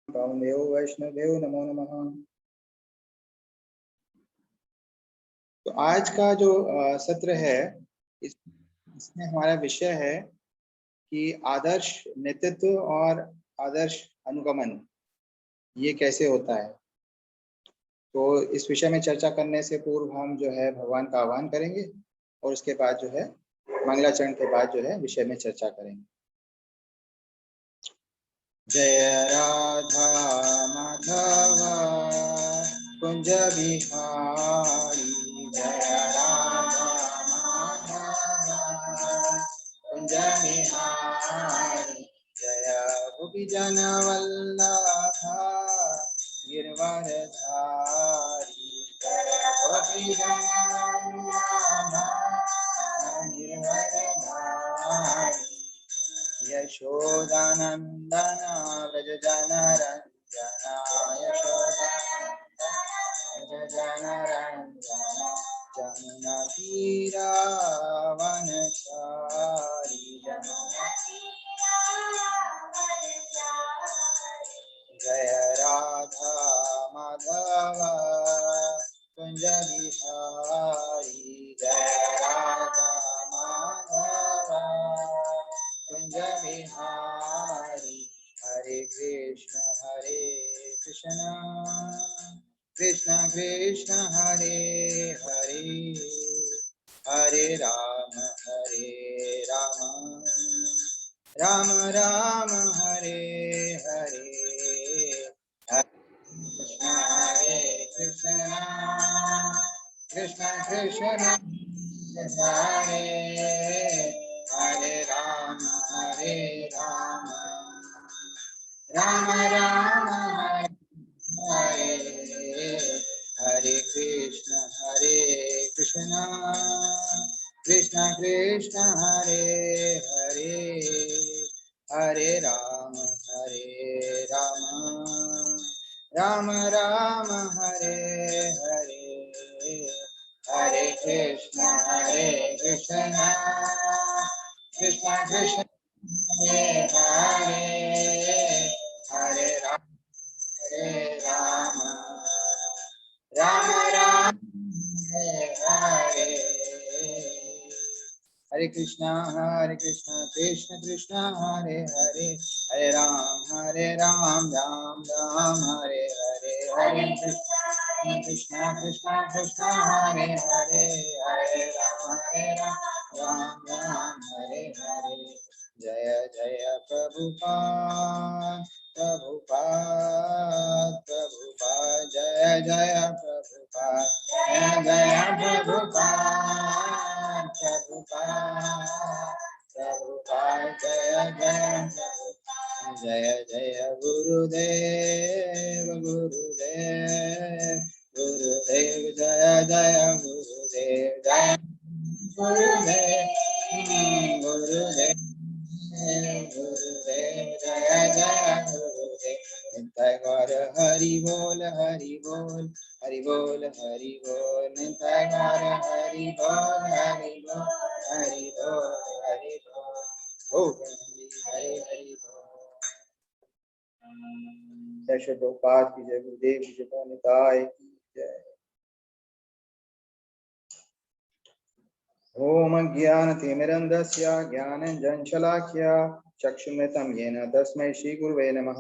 पावनेभ्यो वैष्णवेभ्यो नमो नमः। तो आज का जो सत्र है इसमें हमारा विषय है कि आदर्श नेतृत्व और आदर्श अनुगमन ये कैसे होता है। तो इस विषय में चर्चा करने से पूर्व हम जो है भगवान का आह्वान करेंगे और उसके बाद जो है मंगलाचरण के बाद जो है विषय में चर्चा करेंगे। जय राधा माधव कुंज बिहारी, जय राधा माधव कुंज बिहारी, जय भुवि जन वल्लभ गिरवरधारी, जय भुवि जन वल्लभ गिरवरधारी, यशोदानंदन व्रज जन रंजना, यशोदानंदन व्रज जन रंजना, जमुना तीरावनचारी, जमुना तीरावनचारी, जय राधा माधव कुंज बिहारी, जय राधा माधव कुंज बिहारी, हरे कृष्ण कृष्ण कृष्ण हरे हरे, हरे राम राम राम हरे हरे, हरे कृष्ण कृष्ण कृष्ण हरे हरे, राम राम राम हरे हरे, हरे कृष्ण कृष्ण कृष्ण हरे हरे, हरे राम राम राम हरे हरे, हरे कृष्ण कृष्ण कृष्ण हरे हरे, हरे राम राम राम हरे हरे, हरे कृष्णा कृष्ण कृष्ण हरे हरे, हरे राम राम राम हरे हरे, हरे कृष्णा कृष्ण कृष्ण हरे हरे, हरे राम राम राम हरे हरे, जय जय प्रभुपाद जय जय प्रभुपाद, जय जय प्रभुपाद जय जय, जय जय गुरुदेव जय जय गुरुदेव, जय गुरुदेव जय जय गुरुदेव, निताय गौर हरि बोल हरि बोल हरि बोल हरि बोल, निताय गौर हरि बोल हरि बोल हरि बोल हरि बोल, हरि हरि बोल। जय श्री प्रभुपाद की जय, गुरुदेव की जय, निताय की जय। ओम ज्ञानतिमिरन्धस्य ज्ञानाञ्जनशलाकया चक्षुरुन्मिलितं येन तस्मै श्रीगुरुवे नमः।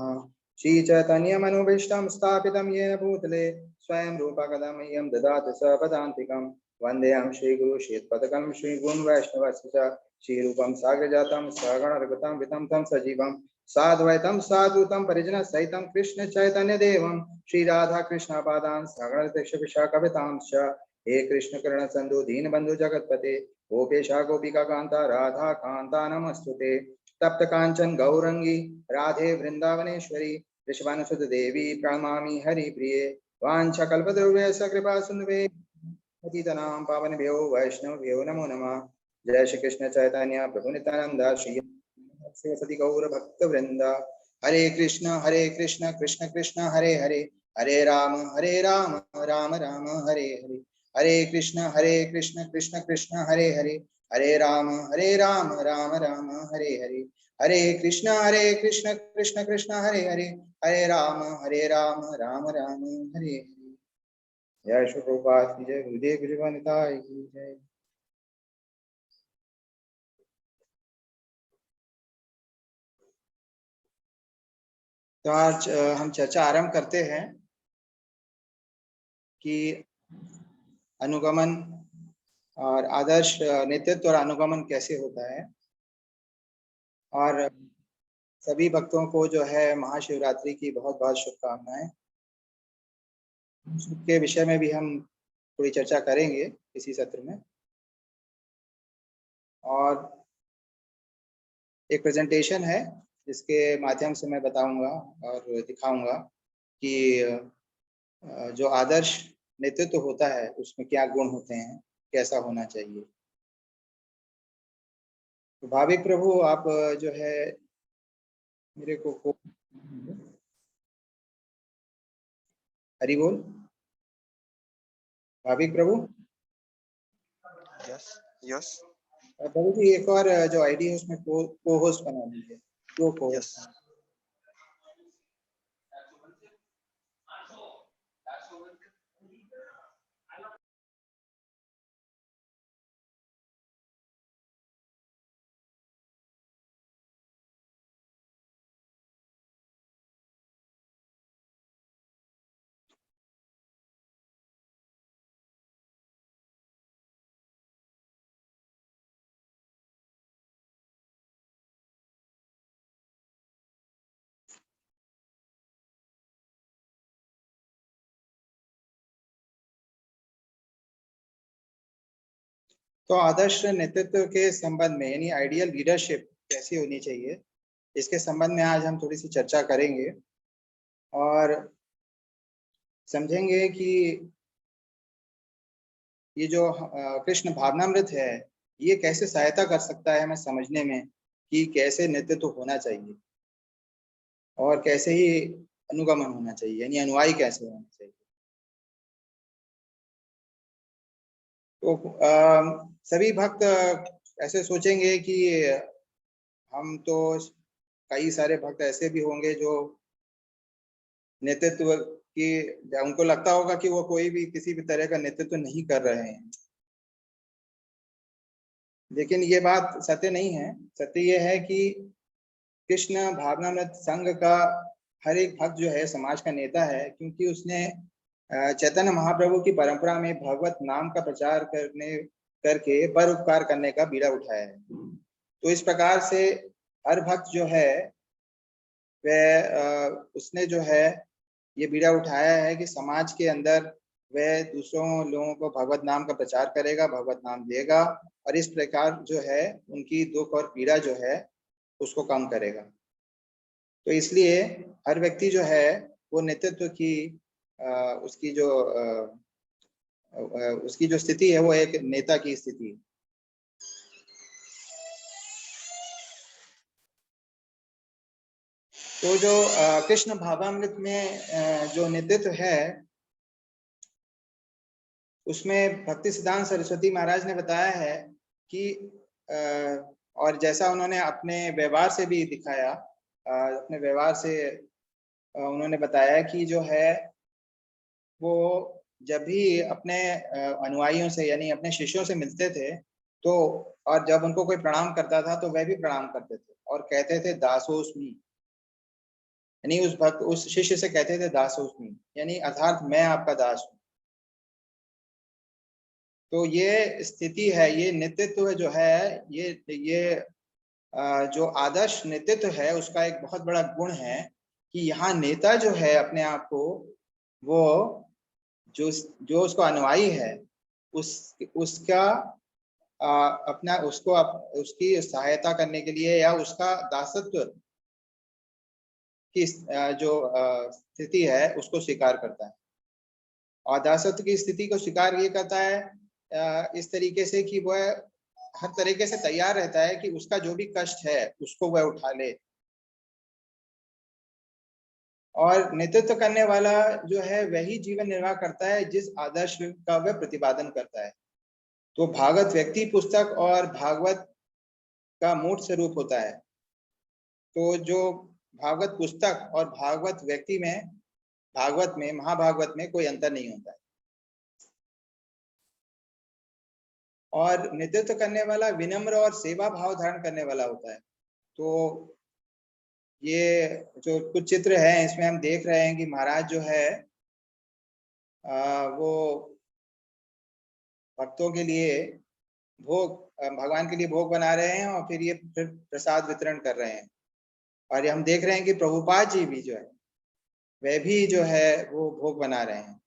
श्रीचैतन्यमनोभीष्टं स्थापितं येन भूतले स्वयं रूपा कदा मह्यं ददाति सपदान्तिकं, वन्देऽहं श्रीगुरु श्रीयुतपदकं श्रीगुरुं वैष्णवस्य च श्रीरूपं साग्रजातं सहगणरघुतं वितं तं सजीवं साद्वैतं साधुतं परिजनसहितं कृष्ण चैतन्यदेवं श्रीराधाकृष्णपादान् सहगणरघुविशाखावितां च, हे कृष्ण करुण सिंधु दीनबंधु जगतपते गोपेशा गोपिका कांता राधा कांता नमस्तुते, तप्त कांचन गौरंगी राधे वृंदावनेश्वरी वृषभानुसुत देवी प्रणमामि हरिप्रिये, वाञ्छाकल्पतरुभ्यश्च कृपा सिन्धुभ्यः पतितानां पावनेभ्यो वैष्णवेभ्यो नमो नमः। जय श्री कृष्ण चैतन्य प्रभु नित्यानंद श्री सती गौर भक्त वृंद, हरे कृष्ण कृष्ण कृष्ण हरे हरे, हरे राम राम राम हरे हरे, हरे कृष्ण कृष्ण कृष्ण हरे हरे, हरे राम राम राम हरे हरे, हरे कृष्ण कृष्ण कृष्ण हरे हरे, हरे राम राम राम हरे हरे। जय श्री प्रभुपाद की जय, गुरुदेव कृपानिताय की जय। तो आज हम चर्चा आरंभ करते हैं कि अनुगमन और आदर्श नेतृत्व और अनुगमन कैसे होता है। और सभी भक्तों को जो है महाशिवरात्रि की बहुत बहुत शुभकामनाएं। के विषय में भी हम थोड़ी चर्चा करेंगे इसी सत्र में। और एक प्रेजेंटेशन है जिसके माध्यम से मैं बताऊंगा और दिखाऊंगा कि जो आदर्श नेतृत्व होता है उसमें क्या गुण होते हैं, कैसा होना चाहिए। तो भाविक प्रभु आप जो है मेरे को हरि बोल। भाविक प्रभु यस यस प्रभु जी एक और जो आईडी है उसमें को होस्ट बना दीजिए। दो को यस तो आदर्श नेतृत्व के संबंध में यानी आइडियल लीडरशिप कैसी होनी चाहिए, इसके संबंध में आज हम थोड़ी सी चर्चा करेंगे और समझेंगे कि ये जो कृष्ण भावनामृत है ये कैसे सहायता कर सकता है हमें समझने में कि कैसे नेतृत्व होना चाहिए और कैसे ही अनुगमन होना चाहिए, यानी अनुयायी कैसे होना चाहिए। तो सभी भक्त ऐसे सोचेंगे कि हम तो, कई सारे भक्त ऐसे भी होंगे जो नेतृत्व की, उनको लगता होगा कि वो कोई भी किसी भी तरह का नेतृत्व नहीं कर रहे हैं, लेकिन ये बात सत्य नहीं है। सत्य ये है कि कृष्ण भावनामृत संघ का हर एक भक्त जो है समाज का नेता है, क्योंकि उसने चैतन्य महाप्रभु की परंपरा में भगवत नाम का प्रचार करके परोपकार करने का बीड़ा उठाया है। तो इस प्रकार से हर भक्त जो है वह उसने जो है ये बीड़ा उठाया है कि समाज के अंदर वह दूसरों लोगों को भगवत नाम का प्रचार करेगा, भगवत नाम देगा और इस प्रकार जो है उनकी दुख और पीड़ा जो है उसको कम करेगा। तो इसलिए हर व्यक्ति जो है वो नेतृत्व की उसकी जो स्थिति है वो एक नेता की स्थिति है। तो जो कृष्ण भावामृत में जो नेतृत्व है उसमें भक्ति सिद्धांत सरस्वती महाराज ने बताया है कि और जैसा उन्होंने अपने व्यवहार से भी दिखाया, अपने व्यवहार से उन्होंने बताया कि जो है वो जब भी अपने अनुयायियों से यानी अपने शिष्यों से मिलते थे तो, और जब उनको कोई प्रणाम करता था तो वह भी प्रणाम करते थे और कहते थे दासोस्मि, यानी उस भक्त उस शिष्य से कहते थे दासोस्मि, यानी अर्थात मैं आपका दास हूँ। तो ये स्थिति है, ये नेतृत्व जो है, ये जो आदर्श नेतृत्व है उसका एक बहुत बड़ा गुण है कि यहाँ नेता जो है अपने आप को वो जो उसको अनुयायी है उसका अपना उसको उसकी सहायता करने के लिए या उसका दासत्व की जो स्थिति है उसको स्वीकार करता है। और दासत्व की स्थिति को स्वीकार ये करता है इस तरीके से कि वह हर तरीके से तैयार रहता है कि उसका जो भी कष्ट है उसको वह उठा ले। और नेतृत्व करने वाला जो है वही जीवन निर्वाह करता है जिस आदर्श का वह प्रतिपादन करता है। तो भागवत व्यक्ति पुस्तक और भागवत का मूर्त स्वरूप होता है। तो जो भागवत पुस्तक और भागवत व्यक्ति में, भागवत में, महाभागवत में कोई अंतर नहीं होता है। और नेतृत्व करने वाला विनम्र और सेवा भाव धारण करने वाला होता है। तो ये जो कुछ चित्र है इसमें हम देख रहे हैं कि महाराज जो है वो भक्तों के लिए भोग, भगवान के लिए भोग बना रहे हैं और फिर ये प्रसाद वितरण कर रहे हैं। और ये हम देख रहे हैं कि प्रभुपाद जी भी जो है वह भी जो है वो भोग बना रहे हैं।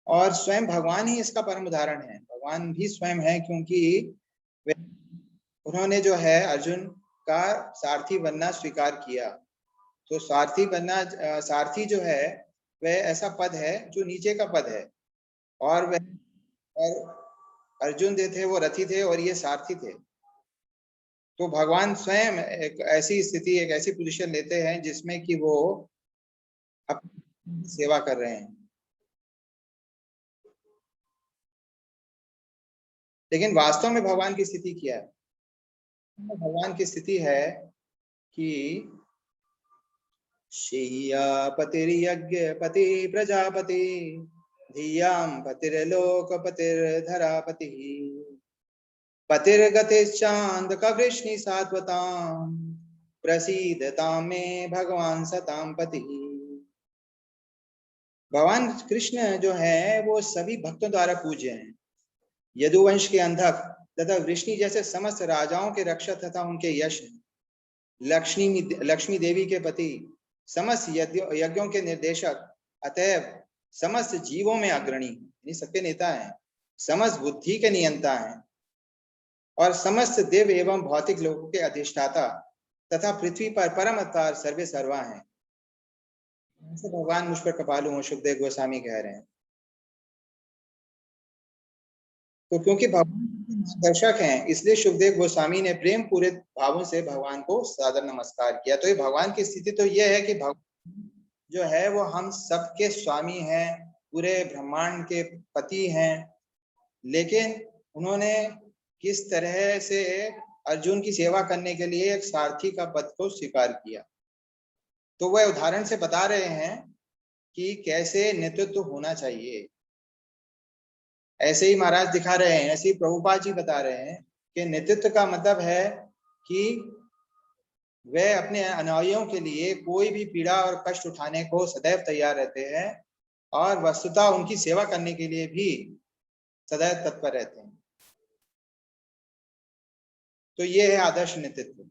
और स्वयं भगवान ही इसका परम उदाहरण है। भगवान भी स्वयं है, क्योंकि उन्होंने जो है अर्जुन का सारथी बनना स्वीकार किया। तो सारथी बनना, सारथी जो है वह ऐसा पद है जो नीचे का पद है, और वह, और अर्जुन जो थे वो रथी थे और ये सारथी थे। तो भगवान स्वयं एक ऐसी स्थिति, एक ऐसी पोजीशन लेते हैं जिसमें कि वो अपनी सेवा कर रहे हैं। लेकिन वास्तव में भगवान की स्थिति क्या है? भगवान की स्थिति है कि श्रेयापतिर्यज्ञ पति प्रजापति धियां पतिर्लोकपतिर्धरापति पतिर्गतिश्चान्द कवृष्णि सात्वतां प्रसीदतां मे भगवान सतां पति। भगवान कृष्ण जो है वो सभी भक्तों द्वारा पूज्य हैं। यदुवंश के अंधक तथा वृष्णि जैसे समस्त राजाओं के रक्षक तथा उनके यश, लक्ष्मी देवी के पति, समस्त यज्ञों के निर्देशक, अतएव समस्त जीवों में अग्रणी, सबके नेता हैं, समस्त बुद्धि के नियंता हैं और समस्त देव एवं भौतिक लोगों के अधिष्ठाता तथा पृथ्वी पर परम अवतार सर्वे सर्वा हैं। भगवान मुझ पर कृपालु हो, सुखदेव गोस्वामी कह रहे हैं। तो क्योंकि भगवान दर्शक हैं, इसलिए सुखदेव गोस्वामी ने प्रेम पूरे भावों से भगवान को सादर नमस्कार किया। तो ये भगवान की स्थिति तो ये है कि भगवान जो है वो हम सबके स्वामी हैं, पूरे ब्रह्मांड के पति हैं। लेकिन उन्होंने किस तरह से अर्जुन की सेवा करने के लिए एक सारथी का पद को स्वीकार किया, तो वह उदाहरण से बता रहे हैं कि कैसे नेतृत्व होना चाहिए। ऐसे ही महाराज दिखा रहे हैं, ऐसे ही प्रभुपाद जी बता रहे हैं कि नेतृत्व का मतलब है कि वे अपने अनुयायियों के लिए कोई भी पीड़ा और कष्ट उठाने को सदैव तैयार रहते हैं और वस्तुतः उनकी सेवा करने के लिए भी सदैव तत्पर रहते हैं। तो ये है आदर्श नेतृत्व।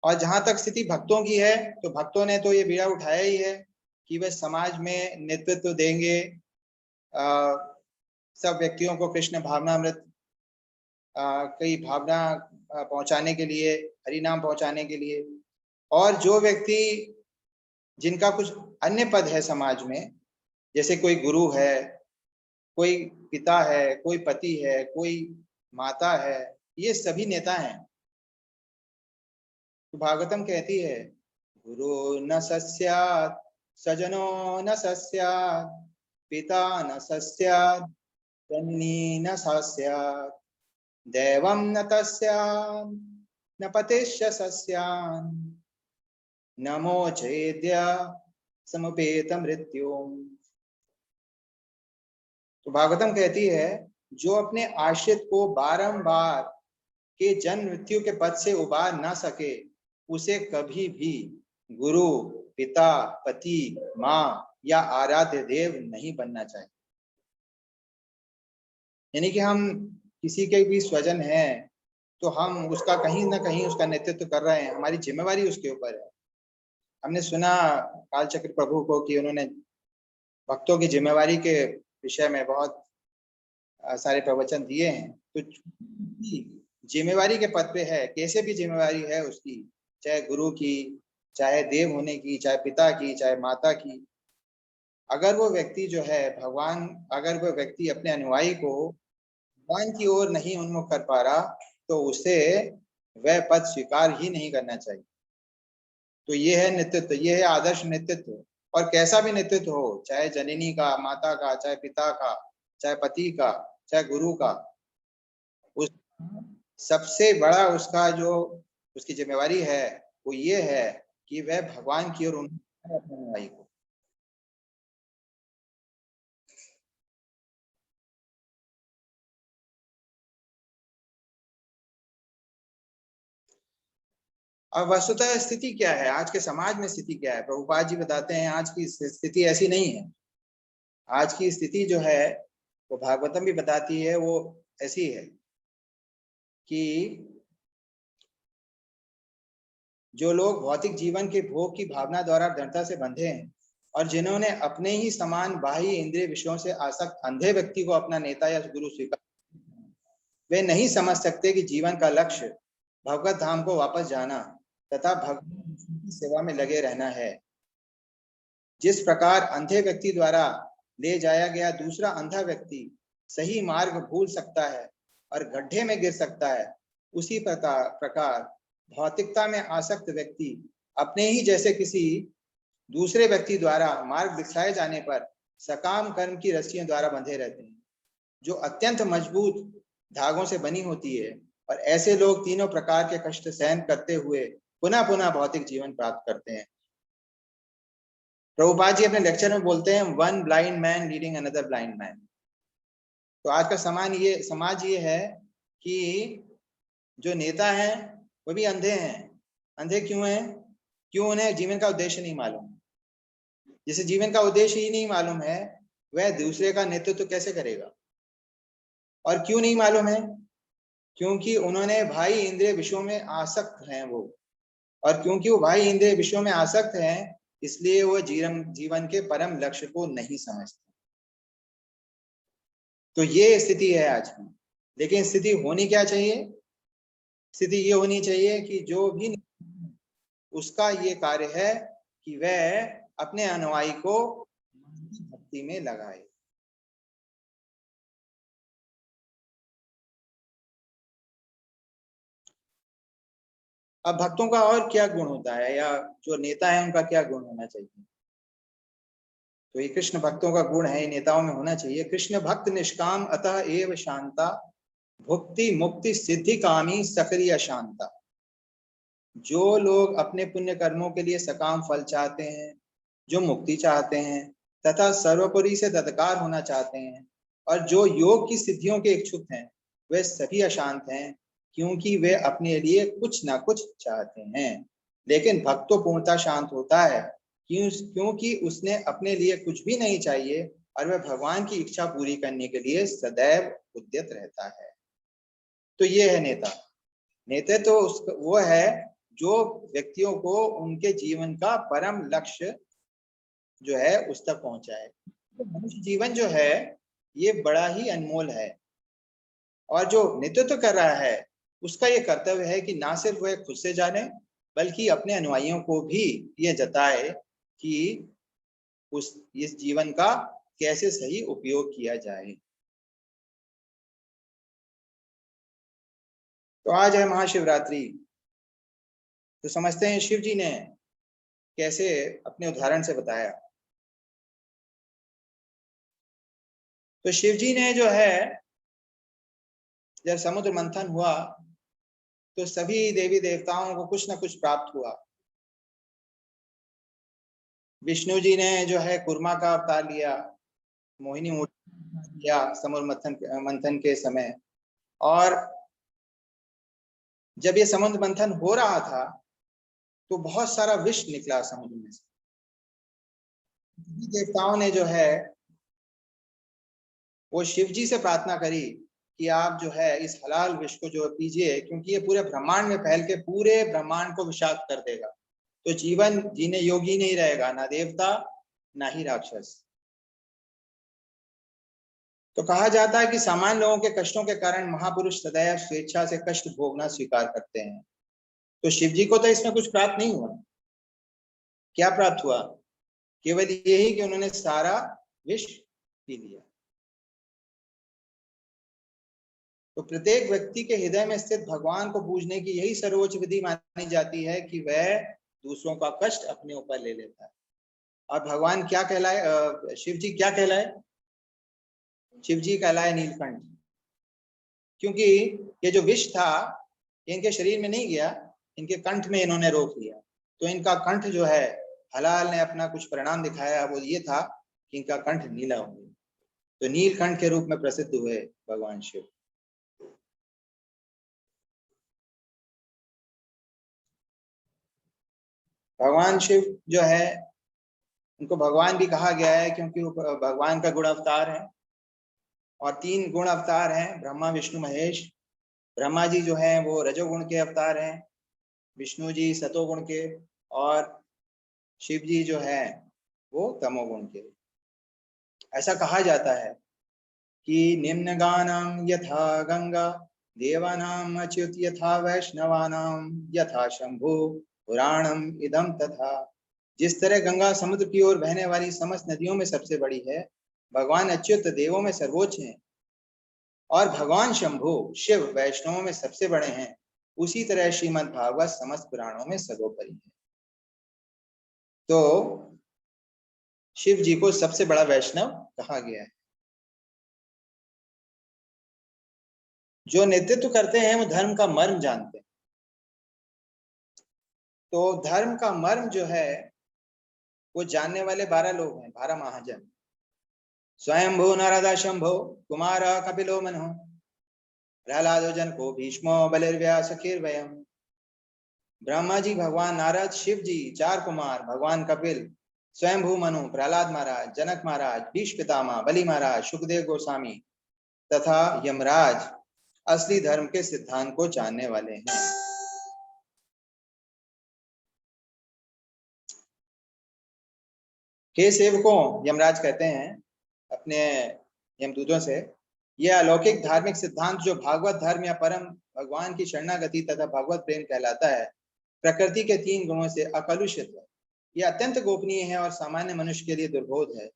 और जहां तक स्थिति भक्तों की है, तो भक्तों ने तो ये बीड़ा उठाया ही है कि वे समाज में नेतृत्व देंगे, सब व्यक्तियों को कृष्ण भावनामृत कई भावना पहुंचाने के लिए, हरि नाम पहुंचाने के लिए। और जो व्यक्ति जिनका कुछ अन्य पद है समाज में, जैसे कोई गुरु है, कोई पिता है, कोई पति है, कोई माता है, ये सभी नेता हैं। तो भागवतम कहती है, गुरु न सस्यात् सजनो न सस्यात् पिता न सस्यात् जननी न सस्यात् दैवं न तस्यात् न पतिश्च सस्यान् नमो चेद्य समुपेत मृत्यु। तो भागवतम कहती है, जो अपने आश्रित को बारंबार के जन्म मृत्यु के पद से उबार ना सके, उसे कभी भी गुरु, पिता, पति, माँ या आराध्य देव नहीं बनना चाहिए। यानी कि हम किसी के भी स्वजन हैं तो हम उसका कहीं ना कहीं उसका नेतृत्व कर रहे हैं, हमारी जिम्मेवारी उसके ऊपर है। हमने सुना कालचक्र प्रभु को कि उन्होंने भक्तों की जिम्मेवारी के विषय में बहुत सारे प्रवचन दिए हैं। तो जिम्मेवारी के पद पे है, कैसे भी जिम्मेवारी है उसकी, चाहे गुरु की, चाहे देव होने की, चाहे पिता की, चाहे माता की। अगर वो व्यक्ति जो है भगवान, अगर वो व्यक्ति अपने अनुयायी को भगवान की ओर नहीं उन्मुख कर पा रहा, तो उसे वह पद स्वीकार ही नहीं करना चाहिए। तो ये है नेतृत्व, ये है आदर्श नेतृत्व। और कैसा भी नेतृत्व हो, चाहे जननी का, माता का, चाहे पिता का, चाहे पति का, चाहे गुरु का, सबसे बड़ा उसका जो उसकी जिम्मेवारी है वो ये है कि वह भगवान की ओर उन्मुख अपने अनुयायी को। अब वस्तुतः स्थिति क्या है, आज के समाज में स्थिति क्या है? प्रभुपाद जी बताते हैं आज की स्थिति ऐसी नहीं है। आज की स्थिति जो है वो भागवतम भी बताती है, वो ऐसी है कि जो लोग भौतिक जीवन के भोग की भावना द्वारा दृढ़ता से बंधे हैं और जिन्होंने अपने ही समान बाह्य इंद्रिय विषयों से आसक्त अंधे व्यक्ति को अपना नेता या गुरु स्वीकार, वे नहीं समझ सकते कि जीवन का लक्ष्य भगवत धाम को वापस जाना तथा भगवान की सेवा में लगे रहना है। जिस प्रकार अंधे व्यक्ति द्वारा ले जाया गया दूसरा अंधा व्यक्ति सही मार्ग भूल सकता है और गड्ढे में गिर सकता है, उसी प्रकार भौतिकता में आसक्त व्यक्ति अपने ही जैसे किसी दूसरे व्यक्ति द्वारा मार्ग दिखाए जाने पर सकाम कर्म की रस्सियों द्वारा बंधे रहते हैं, जो अत्यंत मजबूत धागों से बनी होती है। और ऐसे लोग तीनों प्रकार के कष्ट सहन करते हुए पुनः पुनः भौतिक जीवन प्राप्त करते हैं। प्रभुपाद जी अपने लेक्चर में बोलते हैं, one blind man leading another blind man. तो आज का समाज ये है कि जो नेता हैं वो भी अंधे हैं। अंधे क्यों हैं? क्यों? उन्हें जीवन का उद्देश्य नहीं मालूम। जिसे जीवन का उद्देश्य ही नहीं मालूम है वह दूसरे का नेतृत्व तो कैसे करेगा? और क्यों नहीं मालूम है? क्योंकि उन्होंने भाई इंद्रिय विषयों में आसक्त हैं वो, और क्योंकि वो भाई इंद्रिय विषयों में आसक्त हैं इसलिए वो जीवन के परम लक्ष्य को नहीं समझते। तो ये स्थिति है आज की। लेकिन स्थिति होनी क्या चाहिए? स्थिति ये होनी चाहिए कि जो भी उसका ये कार्य है कि वह अपने अनुयायी को भक्ति में लगाए। अब भक्तों का और क्या गुण होता है, या जो नेता है उनका क्या गुण होना चाहिए? तो ये कृष्ण भक्तों का गुण है, नेताओं में होना चाहिए। कृष्ण भक्त निष्काम अतः एव शांता, भुक्ति मुक्ति सिद्धि कामी सक्रिय शांता। जो लोग अपने पुण्य कर्मों के लिए सकाम फल चाहते हैं, जो मुक्ति चाहते हैं तथा सर्वोपरि से तत्कार होना चाहते हैं, और जो योग की सिद्धियों के इच्छुक हैं, वे सभी अशांत हैं, क्योंकि वे अपने लिए कुछ ना कुछ चाहते हैं। लेकिन भक्त तो पूर्णतः शांत होता है, क्योंकि उसने अपने लिए कुछ भी नहीं चाहिए और वह भगवान की इच्छा पूरी करने के लिए सदैव उद्यत रहता है। तो ये है नेता। नेता तो वो है जो व्यक्तियों को उनके जीवन का परम लक्ष्य जो है उस तक पहुंचाए। तो मनुष्य जीवन जो है ये बड़ा ही अनमोल है, और जो नेतृत्व कर रहा है उसका ये कर्तव्य है कि ना सिर्फ वह खुद से जाने बल्कि अपने अनुयायियों को भी ये जताए कि उस इस जीवन का कैसे सही उपयोग किया जाए। तो आज है महाशिवरात्रि। तो समझते हैं शिव जी ने कैसे अपने उदाहरण से बताया। तो शिव जी ने जो है जब समुद्र मंथन हुआ तो सभी देवी देवताओं को कुछ ना कुछ प्राप्त हुआ। विष्णु जी ने जो है कुर्मा का अवतार लिया, मोहिनी मूर्ति लिया समुद्र मंथन के समय। और जब ये समुद्र मंथन हो रहा था तो बहुत सारा विष निकला समुद्र में से। देवताओं ने जो है वो शिव जी से प्रार्थना करी कि आप जो है इस हलाल विष को जो पीजिए, क्योंकि ये पूरे ब्रह्मांड में फैल के पूरे ब्रह्मांड को विषाक्त कर देगा। तो जीवन जीने योगी नहीं रहेगा, ना देवता ना ही राक्षस। तो कहा जाता है कि सामान्य लोगों के कष्टों के कारण महापुरुष सदैव स्वेच्छा से कष्ट भोगना स्वीकार करते हैं। तो शिव जी को तो इसमें कुछ प्राप्त नहीं हुआ। क्या प्राप्त हुआ? केवल यही कि उन्होंने सारा विष पी लिया। तो प्रत्येक व्यक्ति के हृदय में स्थित भगवान को पूजने की यही सर्वोच्च विधि मानी जाती है कि वह दूसरों का कष्ट अपने ऊपर ले लेता है। और भगवान क्या कहलाए? शिव जी क्या कहलाए? शिव जी कहलाए नीलकंठ। क्योंकि ये जो विष था इनके शरीर में नहीं गया, इनके कंठ में इन्होंने रोक लिया। तो इनका कंठ जो है, हलाल ने अपना कुछ परिणाम दिखाया, वो ये था कि इनका कंठ नीला हो गया। तो नीलकंठ के रूप में प्रसिद्ध हुए भगवान शिव। भगवान शिव जो है, उनको भगवान भी कहा गया है क्योंकि वो भगवान का गुण अवतार है। और 3 गुण अवतार हैं, ब्रह्मा विष्णु महेश। ब्रह्मा जी जो हैं वो रजोगुण के अवतार हैं, विष्णु जी सतोगुण के, और शिव जी जो है वो तमोगुण के। ऐसा कहा जाता है कि निम्न गानम यथा गंगा, देवानाम अच्युत यथा वैष्णवानाम यथा शंभु पुराणम इदम तथा। जिस तरह गंगा समुद्र की ओर बहने वाली समस्त नदियों में सबसे बड़ी है, भगवान अच्युत देवों में सर्वोच्च हैं, और भगवान शंभु शिव वैष्णवों में सबसे बड़े हैं, उसी तरह श्रीमद् भागवत समस्त पुराणों में सर्वोपरि है। तो शिव जी को सबसे बड़ा वैष्णव कहा गया है। जो नेतृत्व करते हैं वो धर्म का मर्म जानते हैं। तो धर्म का मर्म जो है वो जानने वाले 12 लोग हैं, 12 महाजन। स्वयंभू नारदा शंभो कुमार कपिलो मनो, प्रहलादो जनको भीष्मो बलिर्व्यास खीर्वयम्। ब्रह्मा जी, भगवान नारद, शिव जी, 4 कुमार, भगवान कपिल, स्वयंभू मनु, प्रहलाद महाराज, जनक महाराज, भीष्म पितामह, बलि महाराज, सुखदेव गोस्वामी तथा यमराज असली धर्म के सिद्धांत को जानने वाले हैं। हे सेवकों, यमराज कहते हैं अपने यमदूतों से, यह अलौकिक धार्मिक सिद्धांत जो भागवत धर्म या परम भगवान की शरणागति तथा भगवत प्रेम कहलाता है, प्रकृति के 3 गुणों से अकलुषित है। यह अत्यंत गोपनीय है और सामान्य मनुष्य के लिए दुर्बोध है,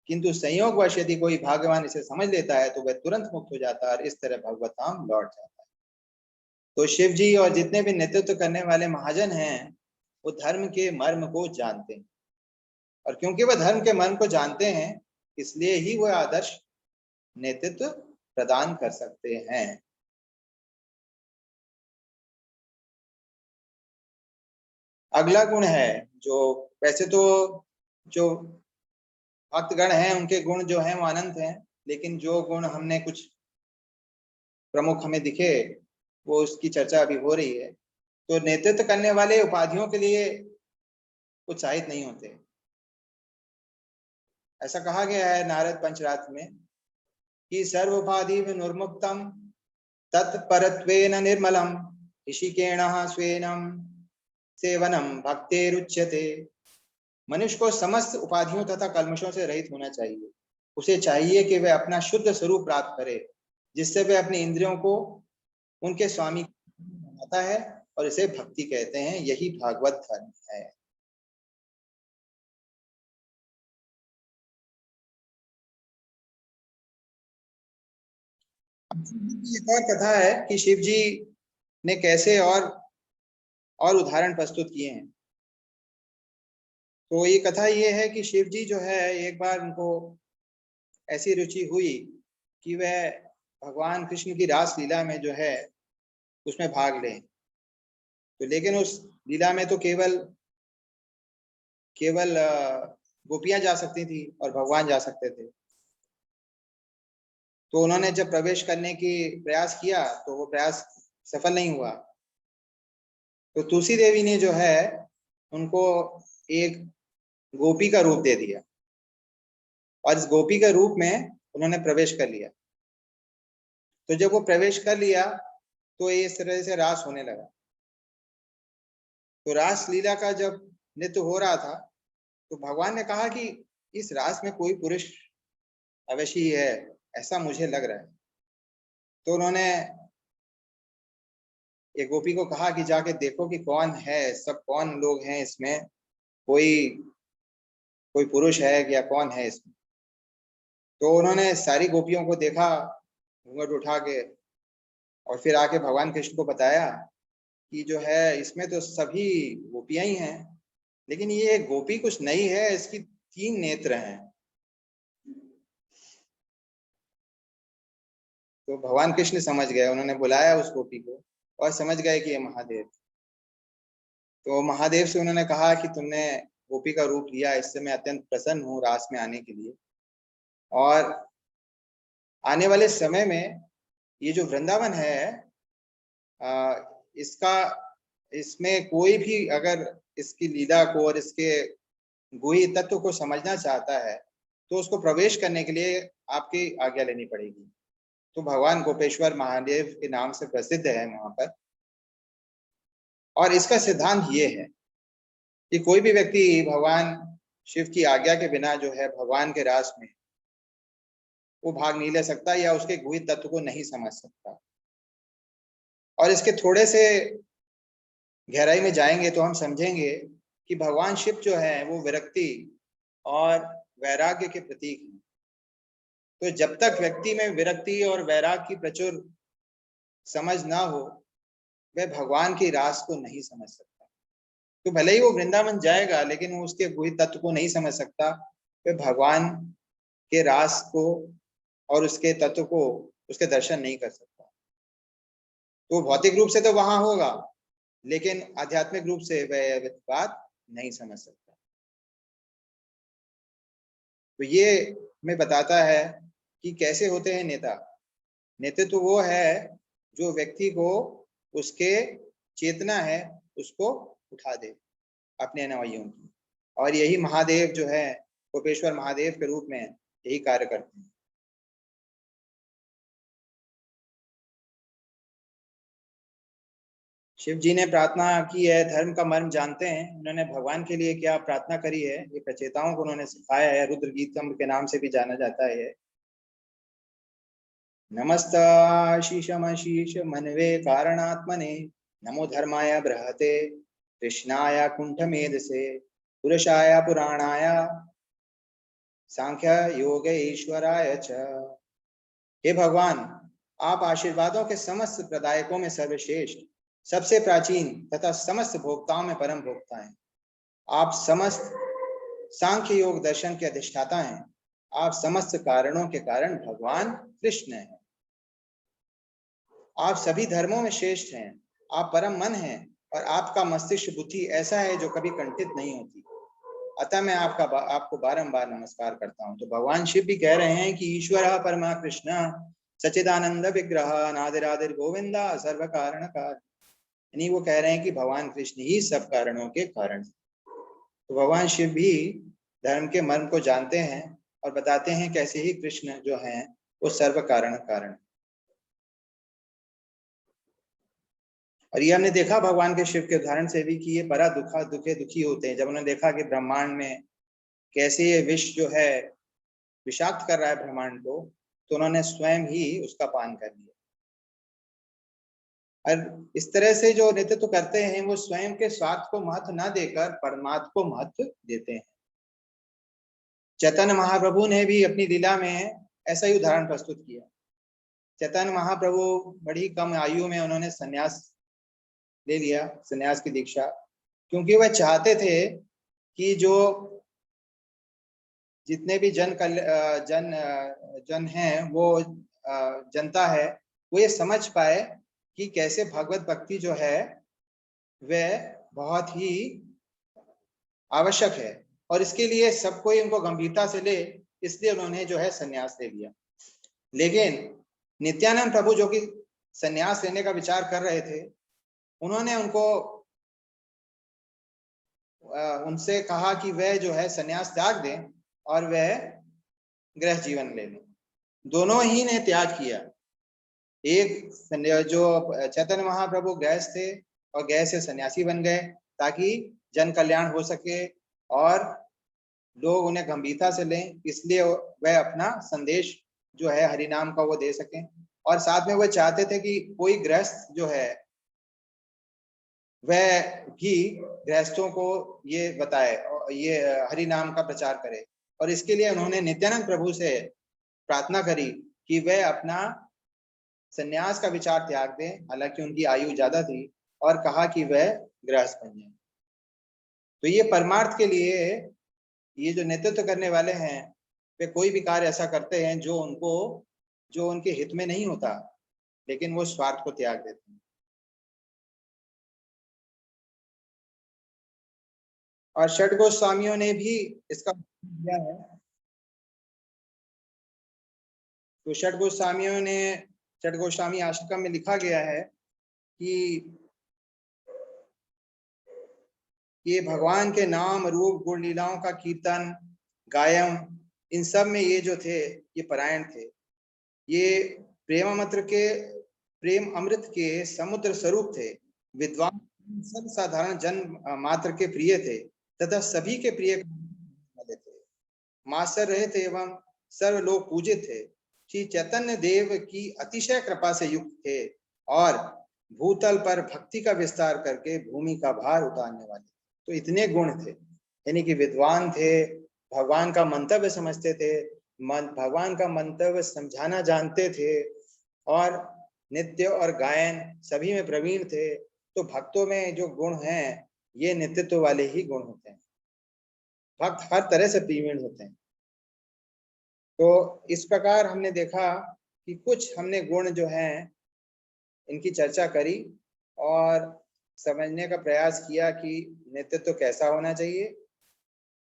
किंतु संयोगवश यदि कोई भाग्यवान इसे समझ लेता है तो वह तुरंत मुक्त हो जाता है और इस तरह भगवत धाम लौट जाता है। तो शिव जी और जितने भी नेतृत्व करने वाले महाजन हैं वो धर्म के मर्म को जानते हैं, और क्योंकि वह धर्म के मर्म को जानते हैं इसलिए ही वह आदर्श नेतृत्व प्रदान कर सकते हैं। अगला गुण है जो, वैसे तो जो भक्तगण हैं उनके गुण जो हैं वो अनंत हैं, लेकिन जो गुण हमने कुछ प्रमुख हमें दिखे वो उसकी चर्चा अभी हो रही है। तो नेतृत्व करने वाले उपाधियों के लिए उत्साहित नहीं होते। ऐसा कहा गया है नारद पंचरात्र में कि सर्व उपाधि विनुर्मुक्तम तत्परत्वेन निर्मलम ऋषिकेण स्वेनम सेवनम भक्तेरुच्यते। मनुष्य को समस्त उपाधियों तथा कल्मशों से रहित होना चाहिए। उसे चाहिए कि वह अपना शुद्ध स्वरूप प्राप्त करे, जिससे वह अपने इंद्रियों को उनके स्वामी बनाता है, और इसे भक्ति कहते हैं। यही भागवत धर्म है। एक और कथा है कि शिव जी ने कैसे और उदाहरण प्रस्तुत किए हैं। तो ये कथा ये है कि शिव जी जो है, एक बार उनको ऐसी रुचि हुई कि वह भगवान कृष्ण की रास लीला में जो है उसमें भाग लें। तो लेकिन उस लीला में तो केवल केवल गोपियां जा सकती थी और भगवान जा सकते थे। तो उन्होंने जब प्रवेश करने की प्रयास किया तो वो प्रयास सफल नहीं हुआ। तो तुलसी देवी ने जो है उनको एक गोपी का रूप दे दिया, और इस गोपी के रूप में उन्होंने प्रवेश कर लिया। तो जब वो प्रवेश कर लिया तो इस तरह से रास होने लगा। तो रास लीला का जब नृत्य हो रहा था तो भगवान ने कहा कि इस रास में कोई पुरुष अवश्य ही है, ऐसा मुझे लग रहा है। तो उन्होंने एक गोपी को कहा कि जाके देखो कि कौन है, सब कौन लोग हैं इसमें, कोई कोई पुरुष है या कौन है इसमें। तो उन्होंने सारी गोपियों को देखा घूंघट उठा के, और फिर आके भगवान कृष्ण को बताया कि जो है इसमें तो सभी गोपियां ही हैं, लेकिन ये गोपी कुछ नई है, इसकी 3 नेत्र हैं। तो भगवान कृष्ण समझ गए, उन्होंने बुलाया उस गोपी को और समझ गए कि ये महादेव। तो महादेव से उन्होंने कहा कि तुमने गोपी का रूप लिया, इससे मैं अत्यंत प्रसन्न हूँ रास में आने के लिए। और आने वाले समय में ये जो वृंदावन है, इसका इसमें कोई भी अगर इसकी लीला को और इसके गुही तत्व को समझना चाहता है तो उसको प्रवेश करने के लिए आपकी आज्ञा लेनी पड़ेगी। तो भगवान गोपेश्वर महादेव के नाम से प्रसिद्ध है वहां पर। और इसका सिद्धांत ये है कि कोई भी व्यक्ति भगवान शिव की आज्ञा के बिना जो है भगवान के रास में वो भाग नहीं ले सकता या उसके गुही तत्व को नहीं समझ सकता। और इसके थोड़े से गहराई में जाएंगे तो हम समझेंगे कि भगवान शिव जो है वो विरक्ति और वैराग्य के प्रतीक हैं। तो जब तक व्यक्ति में विरक्ति और वैराग्य की प्रचुर समझ ना हो वह भगवान की रास को नहीं समझ सकता। तो भले ही वो वृंदावन जाएगा लेकिन वो उसके गुही तत्व को नहीं समझ सकता, वह भगवान के रास को और उसके तत्व को उसके दर्शन नहीं कर सकता। तो भौतिक रूप से तो वहां होगा लेकिन आध्यात्मिक रूप से वह बात नहीं समझ सकता। तो ये हमें बताता है कि कैसे होते हैं नेता। नेतृत्व तो वो है जो व्यक्ति को उसके चेतना है उसको उठा दे अपने अनुयायियों की। और यही महादेव जो है गोपेश्वर महादेव के रूप में यही कार्य करते हैं। शिव जी ने प्रार्थना की है, धर्म का मर्म जानते हैं, उन्होंने भगवान के लिए क्या प्रार्थना करी है ये प्रचेताओं को उन्होंने सिखाया है। रुद्र गीतम के नाम से भी जाना जाता है। नमस्ताशीषमशीष मनवे कारणात्मने नमो धर्माय बृहते कृष्णाय कुंठमेधसे पुरुषाय पुराणाय सांख्य योग ईश्वराय च। हे भगवान, आप आशीर्वादों के समस्त प्रदायकों में सर्वश्रेष्ठ, सबसे प्राचीन तथा समस्त भोक्ताओं में परम भोक्ता हैं। आप समस्त सांख्य योग दर्शन के अधिष्ठाता हैं। आप समस्त कारणों के कारण भगवान कृष्ण हैं। आप सभी धर्मों में श्रेष्ठ हैं। आप परम मन हैं और आपका मस्तिष्क बुद्धि ऐसा है जो कभी कंठित नहीं होती। अतः मैं आपको बारंबार नमस्कार करता हूँ। तो भगवान शिव भी कह रहे हैं कि ईश्वर परमा कृष्ण सच्चिदानंद विग्रह नादिरादिर गोविंदा सर्व कारण कार। यानी वो कह रहे हैं कि भगवान कृष्ण ही सब कारणों के कारण। तो भगवान शिव भी धर्म के मर्म को जानते हैं और बताते हैं कैसे ही कृष्ण जो हैं वो सर्व कारण। और ये हमने देखा भगवान के शिव के उदाहरण से भी कि ये बड़ा दुखी होते हैं। जब उन्होंने देखा कि ब्रह्मांड में कैसे ये विष जो है विषाक्त कर रहा है ब्रह्मांड को, तो उन्होंने स्वयं ही उसका पान कर लिया। और इस तरह से जो नेतृत्व करते हैं वो स्वयं के स्वार्थ को महत्व न देकर परमात्मा को महत्व देते हैं। चैतन्य महाप्रभु ने भी अपनी लीला में ऐसा ही उदाहरण प्रस्तुत किया। चैतन्य महाप्रभु बड़ी कम आयु में उन्होंने संन्यास ले लिया, संन्यास की दीक्षा, क्योंकि वह चाहते थे कि जो जितने भी जन हैं वो जनता है वो ये समझ पाए कि कैसे भगवत भक्ति जो है वह बहुत ही आवश्यक है और इसके लिए सब कोई उनको गंभीरता से ले, इसलिए उन्होंने जो है संन्यास ले लिया। लेकिन नित्यानंद प्रभु जो कि संन्यास लेने का विचार कर रहे थे, उन्होंने उनसे कहा कि वह जो है संन्यास त्याग दें और वह गृह जीवन ले लें। दोनों ही ने त्याग किया। एक जो चैतन्य महाप्रभु गृहस्थ थे और गृह से सन्यासी बन गए ताकि जन कल्याण हो सके और लोग उन्हें गंभीरता से लें, इसलिए वह अपना संदेश जो है हरि नाम का वो दे सकें। और साथ में वह चाहते थे कि कोई गृहस्थ जो है वह भी गृहस्थों को ये बताए और ये हरि नाम का प्रचार करे। और इसके लिए उन्होंने नित्यानंद प्रभु से प्रार्थना करी कि वह अपना संन्यास का विचार त्याग दें, हालांकि उनकी आयु ज्यादा थी, और कहा कि वह गृहस्थ बन जाए। तो ये परमार्थ के लिए ये जो नेतृत्व करने वाले हैं वे कोई भी कार्य ऐसा करते हैं जो उनको जो उनके हित में नहीं होता, लेकिन वो स्वार्थ को त्याग देते हैं। और षट गोस्वामियों ने भी इसका दिया है। तो षट गोस्वामी अष्टकम में लिखा गया है कि ये भगवान के नाम रूप गुण लीलाओं का कीर्तन गायन, इन सब में ये जो थे ये परायण थे। ये प्रेम अमृत के समुद्र स्वरूप थे। विद्वान सब साधारण जन मात्र के प्रिय थे तथा सभी के प्रिय वाले थे। मास्टर रहे थे एवं सर्व लोग पूजित थे। श्री चैतन्य देव की अतिशय कृपा से युक्त थे और भूतल पर भक्ति का विस्तार करके भूमि का भार उतारने वाले। तो इतने गुण थे, यानी कि विद्वान थे, भगवान का मंतव्य समझते थे, भगवान का मंतव्य समझाना जानते थे, और नित्य और गायन सभी में प्रवीण थे। तो भक्तों में जो गुण हैं ये नित्यत्व वाले ही गुण होते हैं। भक्त हर तरह से प्रवीण होते हैं। तो इस प्रकार हमने देखा कि कुछ हमने गुण जो हैं इनकी चर्चा करी और समझने का प्रयास किया कि नेतृत्व कैसा होना चाहिए,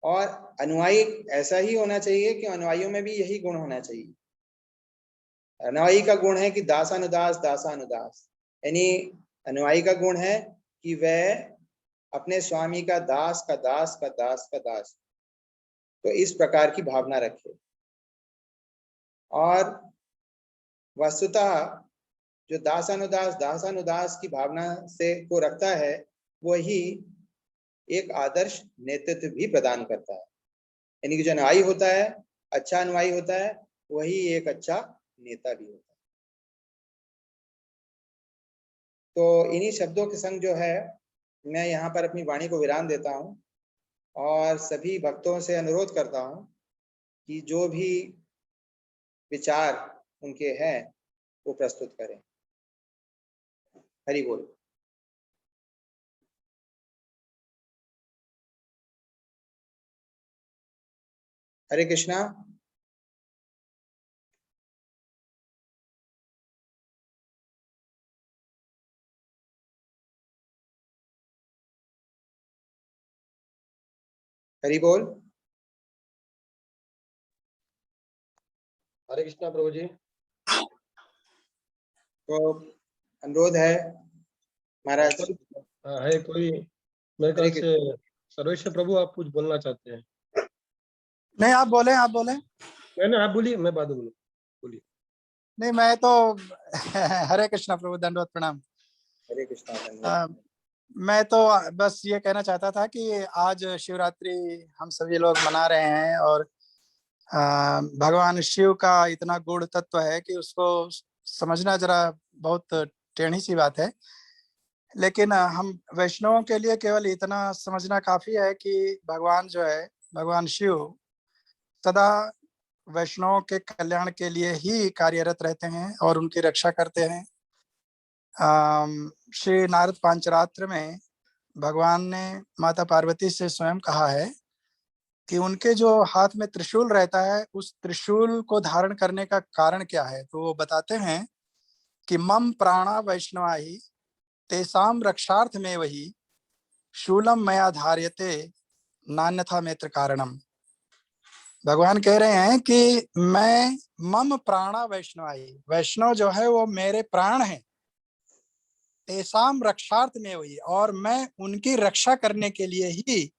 और अनुयायी ऐसा ही होना चाहिए कि अनुयायियों में भी यही गुण होना चाहिए। अनुयायी का गुण है कि दासानुदास दासानुदास, यानी अनुयायी का गुण है कि वह अपने स्वामी का दास का दास का दास का दास, तो इस प्रकार की भावना रखे। और वस्तुतः जो दासानुदास की भावना से को रखता है वही एक आदर्श नेतृत्व भी प्रदान करता है। यानी कि जो अनुयायी होता है, अच्छा अनुयायी होता है, वही एक अच्छा नेता भी होता है। तो इन्हीं शब्दों के संग जो है मैं यहाँ पर अपनी वाणी को विराम देता हूँ और सभी भक्तों से अनुरोध करता हूँ कि जो भी विचार उनके हैं वो प्रस्तुत करें। हरि बोल। हरे कृष्णा। हरि बोल। हरे कृष्णा प्रभु जी। तो अनुरोध है महाराज। है कोई मेरे ख्याल से सर्वेश्वर प्रभु आप कुछ बोलना चाहते हैं? नहीं, आप बोले नहीं आप बोलिए, मैं बाद में बोलूँ। बोलिए। नहीं, मैं तो हरे कृष्णा प्रभु, दंडवत प्रणाम। हरे कृष्णा। मैं तो बस ये कहना चाहता था कि आज शिवरात्रि हम सभी लोग मना रहे हैं और भगवान शिव का इतना गूढ़ तत्व है कि उसको समझना जरा बहुत टेढ़ी सी बात है। लेकिन हम वैष्णवों के लिए केवल इतना समझना काफी है कि भगवान जो है, भगवान शिव सदा वैष्णवों के कल्याण के लिए ही कार्यरत रहते हैं और उनकी रक्षा करते हैं। श्री नारद पांचरात्र में भगवान ने माता पार्वती से स्वयं कहा है कि उनके जो हाथ में त्रिशूल रहता है उस त्रिशूल को धारण करने का कारण क्या है। तो वो बताते हैं कि मम प्राणा वैष्णवा ही तेसाम रक्षार्थ में वही शूलम मया धार्यते नान्यथा मेत्र कारणम। भगवान कह रहे हैं कि मैं मम प्राणा वैष्णवाई, वैष्णव जो है वो मेरे प्राण हैं, तेसाम रक्षार्थ में वही, और मैं उनकी रक्षा करने के लिए ही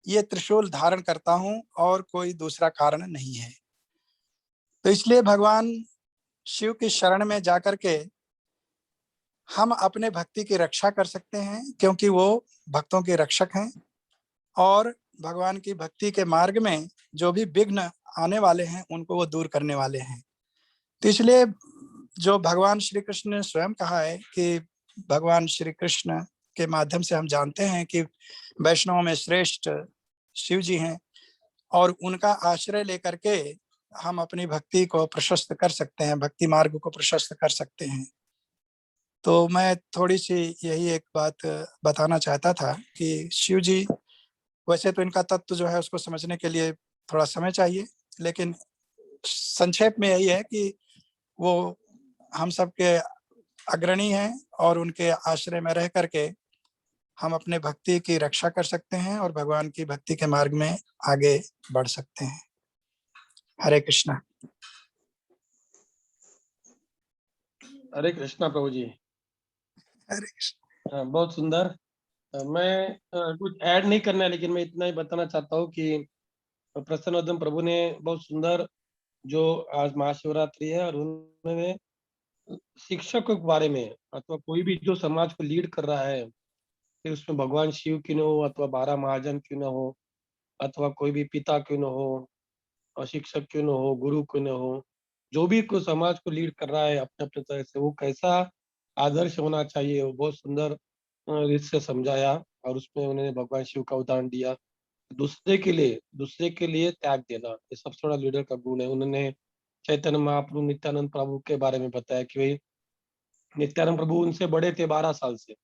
ये त्रिशूल धारण करता हूं और कोई दूसरा कारण नहीं है। तो इसलिए भगवान शिव की शरण में जाकर के हम अपने भक्ति की रक्षा कर सकते हैं, क्योंकि वो भक्तों के रक्षक हैं और भगवान की भक्ति के मार्ग में जो भी विघ्न आने वाले हैं उनको वो दूर करने वाले हैं। तो इसलिए जो भगवान श्री कृष्ण ने स्वयं कहा है कि भगवान श्री कृष्ण के माध्यम से हम जानते हैं कि वैष्णवों में श्रेष्ठ शिव जी हैं और उनका आश्रय लेकर के हम अपनी भक्ति को प्रशस्त कर सकते हैं, भक्ति मार्ग को प्रशस्त कर सकते हैं। तो मैं थोड़ी सी यही एक बात बताना चाहता था कि शिव जी, वैसे तो इनका तत्व जो है उसको समझने के लिए थोड़ा समय चाहिए, लेकिन संक्षेप में यही है कि वो हम सबके अग्रणी हैं और उनके आश्रय में रह करके हम अपने भक्ति की रक्षा कर सकते हैं और भगवान की भक्ति के मार्ग में आगे बढ़ सकते हैं। हरे कृष्णा। हरे कृष्णा प्रभु जी। हरे कृष्णा। बहुत सुंदर। मैं कुछ ऐड नहीं करना है, लेकिन मैं इतना ही बताना चाहता हूँ कि प्रसन्नवदन प्रभु ने बहुत सुंदर, जो आज महाशिवरात्रि है और उन्होंने शिक्षकों के बारे में, अथवा कोई भी जो समाज को लीड कर रहा है, फिर उसमें भगवान शिव क्यों न हो, अथवा 12 महाजन क्यों न हो, अथवा कोई भी पिता क्यों न हो, और शिक्षक क्यों न हो, गुरु क्यों न हो, जो भी कोई समाज को लीड कर रहा है अपने अपने तरह से, वो कैसा आदर्श होना चाहिए, वो बहुत सुंदर रीत से समझाया। और उसमें उन्होंने भगवान शिव का उदाहरण दिया। दूसरे के लिए त्याग देना, ये सबसे बड़ा लीडर का गुण है। उन्होंने चैतन्य महाप्रभु, नित्यानंद प्रभु के बारे में बताया कि भाई नित्यानंद प्रभु उनसे बड़े थे 12 साल से,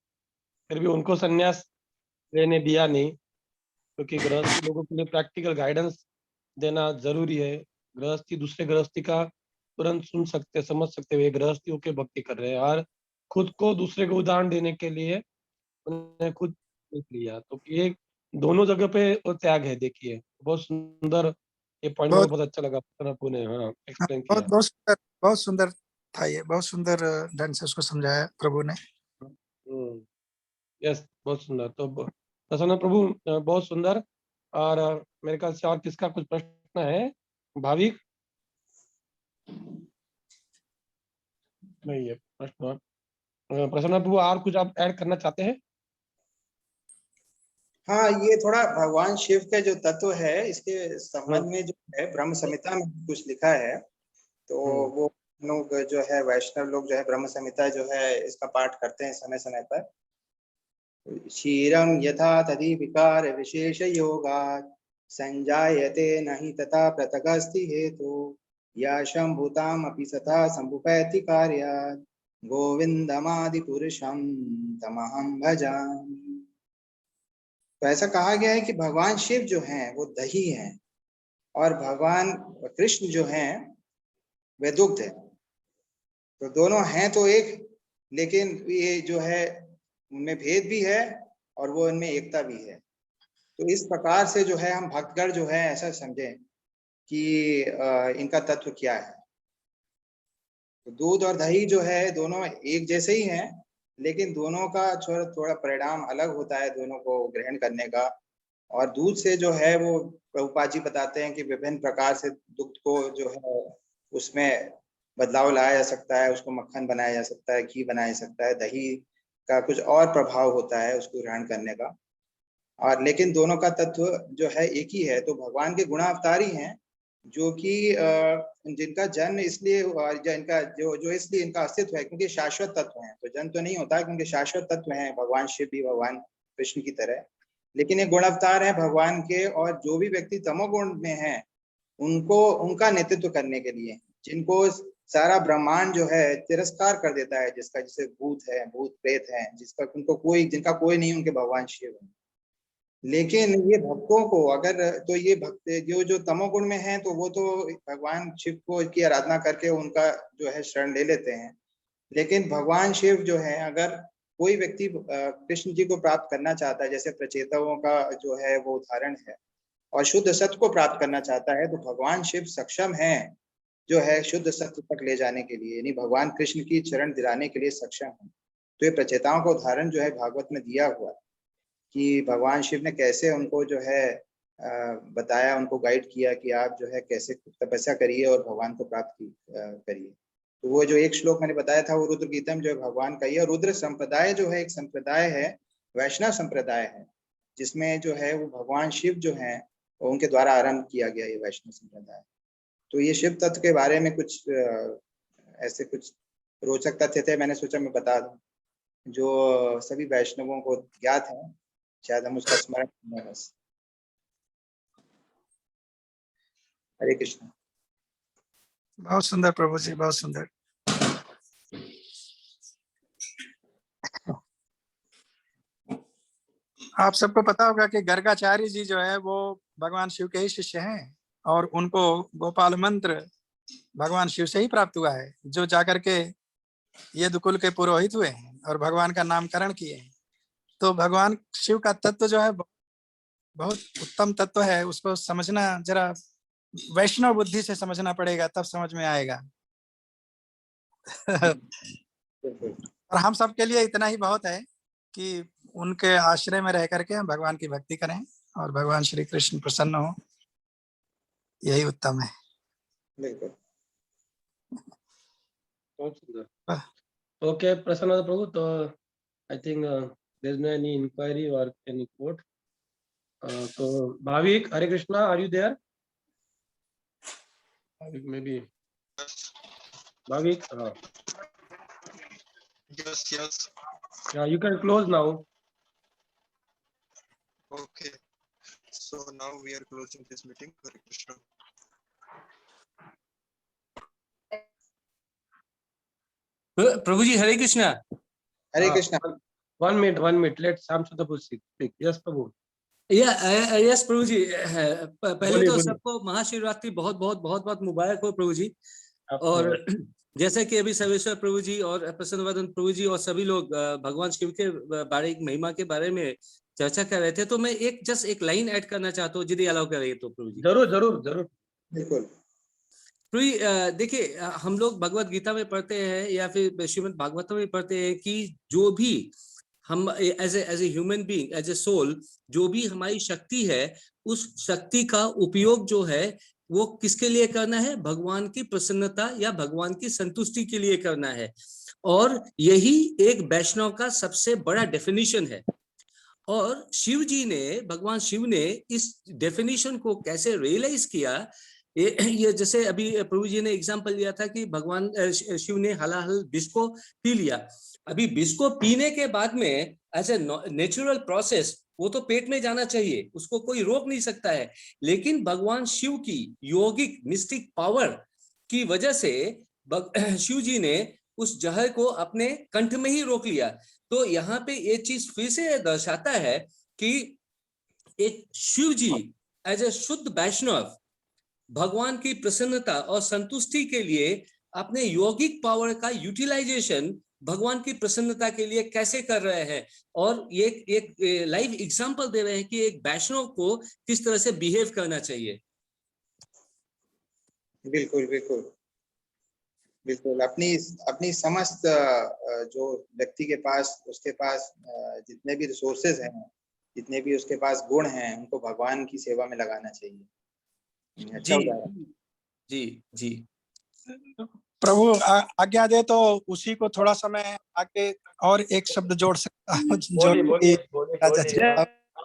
फिर भी उनको संन्यास लेने दिया नहीं, क्योंकि गृहस्थी लोगों के लिए प्रैक्टिकल गाइडेंस देना जरूरी है। गृहस्थी दूसरे गृहस्थी का तुरंत सुन सकते, समझ सकते हुए गृहस्थी होकर भक्ति कर रहे हैं, और खुद को दूसरे को उदाहरण देने के लिए उन्होंने खुद देख लिया। तो ये दोनों जगह पे वो त्याग है। देखिए बहुत सुंदर ये पॉइंट, मेरे को बहुत बहुत अच्छा लगा प्रभु ने एक्सप्लेन बहुत किया। बहुत सुंदर था ये, बहुत सुंदर ढंग से उसको समझाया प्रभु ने। यस, बहुत सुंदर। तो प्रसन्न प्रभु बहुत सुंदर। और मेरे ख्याल से और किसका कुछ प्रश्न है? भाविक नहीं है प्रश्न। प्रसन्न प्रभु और कुछ आप ऐड करना चाहते हैं? हाँ, ये थोड़ा भगवान शिव के जो तत्व है इसके संबंध हम्म, में जो है ब्रह्म संहिता में कुछ लिखा है। तो वो लोग जो है वैष्णव लोग जो है ब्रह्म संहिता जो है इसका पाठ करते हैं समय समय पर। क्षीरं यथा तदि विकार विशेष योगात् संजायते नहि तथा पृथगस्ति हेतु या शंभुताम अपि सथा संभुपैति कार्यात् गोविंदमादि पुरुषं तमहं भजामि। तो ऐसा कहा गया है कि भगवान शिव जो हैं वो दही हैं और भगवान कृष्ण जो हैं वे दुग्ध है। तो दोनों हैं तो एक, लेकिन ये जो है उनमें भेद भी है और वो इनमें एकता भी है। तो इस प्रकार से जो है हम भक्तगण जो है ऐसा समझें कि इनका तत्व क्या है। तो दूध और दही जो है दोनों एक जैसे ही हैं, लेकिन दोनों का थोड़ा थोड़ा परिणाम अलग होता है दोनों को ग्रहण करने का। और दूध से जो है वो प्रभुपाद जी बताते हैं कि विभिन्न प्रकार से दुग्ध को जो है उसमें बदलाव लाया जा सकता है, उसको मक्खन बनाया जा सकता है, घी बनाया जा सकता है। दही का कुछ और प्रभाव होता है उसको ग्रहण करने का। और लेकिन दोनों का तत्व जो है एक ही है। तो भगवान के गुणावतारी हैं जो कि जिनका जन्म इसलिए जिनका जो इसलिए इनका अस्तित्व है क्योंकि शाश्वत तत्व हैं। तो जन्म तो नहीं होता क्योंकि शाश्वत तत्व हैं भगवान शिव भी भगवान कृष्ण की तरह। लेकिन ये गुणावतार है भगवान के, और जो भी व्यक्ति तमोगुण में है उनको उनका नेतृत्व करने के लिए, जिनको सारा ब्रह्मांड जो है तिरस्कार कर देता है, जिसका जैसे भूत है, भूत प्रेत है, जिसका उनको कोई जिनका कोई नहीं, उनके भगवान शिव है। लेकिन ये भक्तों को अगर, तो ये भक्त जो तमोगुण में हैं तो वो तो भगवान शिव को की आराधना करके उनका जो है शरण ले लेते हैं। लेकिन भगवान शिव जो है, अगर कोई व्यक्ति कृष्ण जी को प्राप्त करना चाहता है, जैसे प्रचेताओं का जो है वो उदाहरण है, और शुद्ध सत्य को प्राप्त करना चाहता है, तो भगवान शिव सक्षम है जो है शुद्ध सत्य तक ले जाने के लिए, यानी भगवान कृष्ण की चरण दिलाने के लिए सक्षम है। तो ये प्रचेताओं का उदाहरण जो है भागवत में दिया हुआ है कि भगवान शिव ने कैसे उनको जो है बताया, उनको गाइड किया कि आप जो है कैसे तपस्या करिए और भगवान को प्राप्त करिए। तो वो जो एक श्लोक मैंने बताया था वो रुद्र गीतम जो है भगवान का ही है। रुद्र संप्रदाय जो है एक संप्रदाय है, वैष्णव संप्रदाय है, जिसमें जो है वो भगवान शिव जो है उनके द्वारा आरंभ किया गया ये वैष्णव संप्रदाय। तो ये शिव तत्व के बारे में कुछ ऐसे कुछ रोचक तथ्य थे, मैंने सोचा मैं बता दूं जो सभी वैष्णवों को ज्ञात है, शायद हम उसका स्मरण करें बस। हरे कृष्ण। बहुत सुंदर प्रभु जी, बहुत सुंदर। आप सबको पता होगा कि गर्गाचार्य जी जो है वो भगवान शिव के ही शिष्य हैं और उनको गोपाल मंत्र भगवान शिव से ही प्राप्त हुआ है, जो जाकर के ये दुकुल के पुरोहित हुए हैं और भगवान का नामकरण किए हैं। तो भगवान शिव का तत्व जो है बहुत उत्तम तत्व है, उसको समझना जरा वैष्णव बुद्धि से समझना पड़ेगा, तब समझ में आएगा। बिल्कुल और हम सब के लिए इतना ही बहुत है कि उनके आश्रय में रह करके हम भगवान की भक्ति करें और भगवान श्री कृष्ण प्रसन्न हो, यही उत्तम है। बिल्कुल। बहुत सुंदर। ओके प्रसन्न प्रभु, तो I think there is no any inquiry और एनी कोट। तो Bhavik, Hare Krishna, are you there? Bhavik maybe, Bhavik, Yes. you can close now. Okay. So now we are closing this meeting. Hare Krishna. Prabhu ji Hare Krishna. Hare Krishna. 1 minute, let Sam Sudapur speak. Yes Prabhu. Yes Prabhu ji, पहले बोलिए, तो बोलिए। सबको महाशिवरात्रि बहुत बहुत बहुत बहुत मुबारक हो प्रभु जी। आपको और जैसे कि अभी सर्वेश्वर प्रभु जी और प्रसन्नवदन प्रभु जी और सभी लोग भगवान शिव के बारे, महिमा के बारे में चर्चा कर रहे थे, तो मैं एक लाइन ऐड करना चाहता हूँ, यदि अलाउ करेंगे तो प्रभु जी। जरूर जरूर जरूर। बिल्कुल। प्रभु जी, देखिए, हम लोग भगवत गीता में पढ़ते हैं या फिर श्रीमद् भागवत में पढ़ते हैं कि जो भी हम as a human being, as a soul, जो भी हमारी शक्ति है, उस शक्ति का उपयोग जो है वो किसके लिए करना है? भगवान की प्रसन्नता या भगवान की संतुष्टि के लिए करना है। और यही एक वैष्णव का सबसे बड़ा डेफिनेशन है। और शिव जी ने, भगवान शिव ने इस डेफिनेशन को कैसे रियलाइज किया, ये जैसे अभी प्रभु जी ने एग्जांपल लिया था कि भगवान शिव ने हलाहल विष को पी लिया। अभी विष को पीने के बाद में एज ए नेचुरल प्रोसेस वो तो पेट में जाना चाहिए, उसको कोई रोक नहीं सकता है। लेकिन भगवान शिव की योगिक मिस्टिक पावर की वजह से शिव जी ने उस जहर को अपने कंठ में ही रोक लिया। तो यहाँ पे ये चीज फिर से दर्शाता है कि एक शिव जी एज ए शुद्ध वैष्णव भगवान की प्रसन्नता और संतुष्टि के लिए अपने यौगिक पावर का यूटिलाइजेशन भगवान की प्रसन्नता के लिए कैसे कर रहे हैं। और ये एक लाइव एग्जांपल दे रहे हैं कि एक वैष्णव को किस तरह से बिहेव करना चाहिए। बिल्कुल बिल्कुल बिल्कुल। अपनी समस्त जो व्यक्ति के पास, उसके पास जितने भी रिसोर्सेज हैं, जितने भी उसके पास गुण हैं, उनको भगवान की सेवा में लगाना चाहिए। अच्छा उदाहरण। जी जी। प्रभु आज्ञा दे तो उसी को थोड़ा समय आके और एक शब्द जोड़ सकता हूँ। बोलिए बोलिए बोलिए।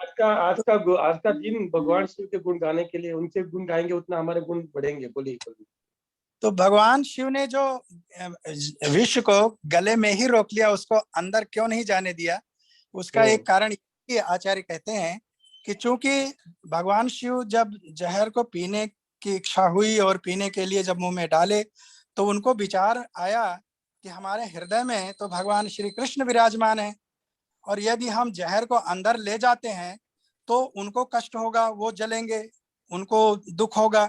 जो आज का दिन भगवान शिव के गुण गाने के लिए, उनसे गुण गाएंगे उतना हमारे गुण बढ़ेंगे। बोलिए बोलिए। तो भगवान शिव ने जो विश्व को गले में ही रोक लिया, उसको अंदर क्यों नहीं जाने दिया? उसका एक कारण ये आचार्य कहते हैं कि चूंकि भगवान शिव जब जहर को पीने की इच्छा हुई और पीने के लिए जब मुंह में डाले, तो उनको विचार आया कि हमारे हृदय में तो भगवान श्री कृष्ण विराजमान है, और यदि हम जहर को अंदर ले जाते हैं तो उनको कष्ट होगा, वो जलेंगे, उनको दुख होगा,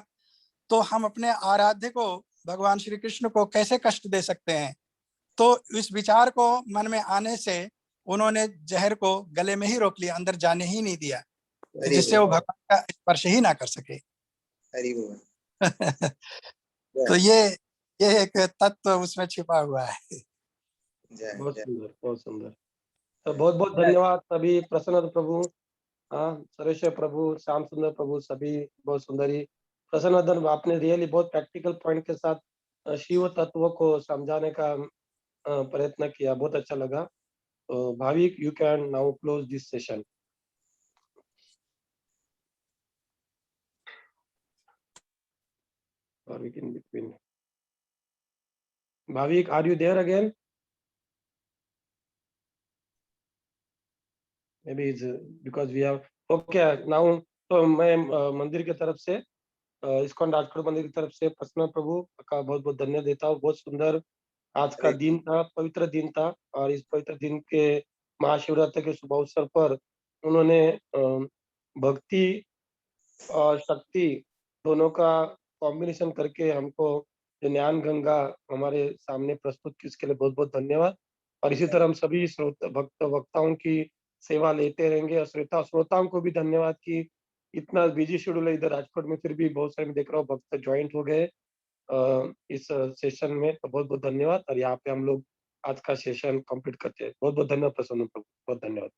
तो हम अपने आराध्य को, भगवान श्री कृष्ण को कैसे कष्ट दे सकते हैं? तो इस विचार को मन में आने से उन्होंने जहर को गले में ही रोक लिया, अंदर जाने ही नहीं दिया, जिससे वो भगवान का स्पर्श ही ना कर सके। तो ये एक तत्व उसमें छिपा हुआ है। बहुत सुंदर, बहुत सुंदर। तो बहुत बहुत धन्यवाद सभी, प्रसन्न प्रभु, सर्वेश्वर प्रभु, श्याम सुंदर प्रभु, सभी बहुत सुंदरी। प्रसन्न, आपने रियली बहुत प्रैक्टिकल पॉइंट के साथ शिव तत्व को समझाने का प्रयत्न किया, बहुत अच्छा लगा। तो Bhavik, you can now close this session. Bhavik in between. Bhavik, are you there again? Maybe it's because we have okay now। तो मैं मंदिर की तरफ से, इस्कॉन राजकोट मंदिर की तरफ से प्रसन्न प्रभु का बहुत बहुत धन्यवाद देता हूँ। बहुत सुंदर आज का दिन था, पवित्र दिन था, और इस पवित्र दिन के महाशिवरात्रि के शुभ अवसर पर उन्होंने भक्ति और शक्ति दोनों का कॉम्बिनेशन करके हमको जो ज्ञान गंगा हमारे सामने प्रस्तुत की, उसके लिए बहुत बहुत धन्यवाद। और इसी तरह हम सभी वक्ताओं की सेवा लेते रहेंगे। और श्रोताओं को भी धन्यवाद कि इतना बिजी शेड्यूल है इधर राजकोट में, फिर भी बहुत सारे मैं देख रहा हूँ भक्त ज्वाइंट हो गए इस सेशन में। तो बहुत बहुत धन्यवाद। और यहाँ पे हम लोग आज का सेशन कंप्लीट करते हैं। बहुत बहुत धन्यवाद प्रसन्न प्रभु, बहुत धन्यवाद।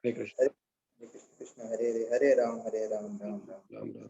हरे कृष्ण। हरे कृष्ण हरे हरे, हरे राम राम राम। राम राम।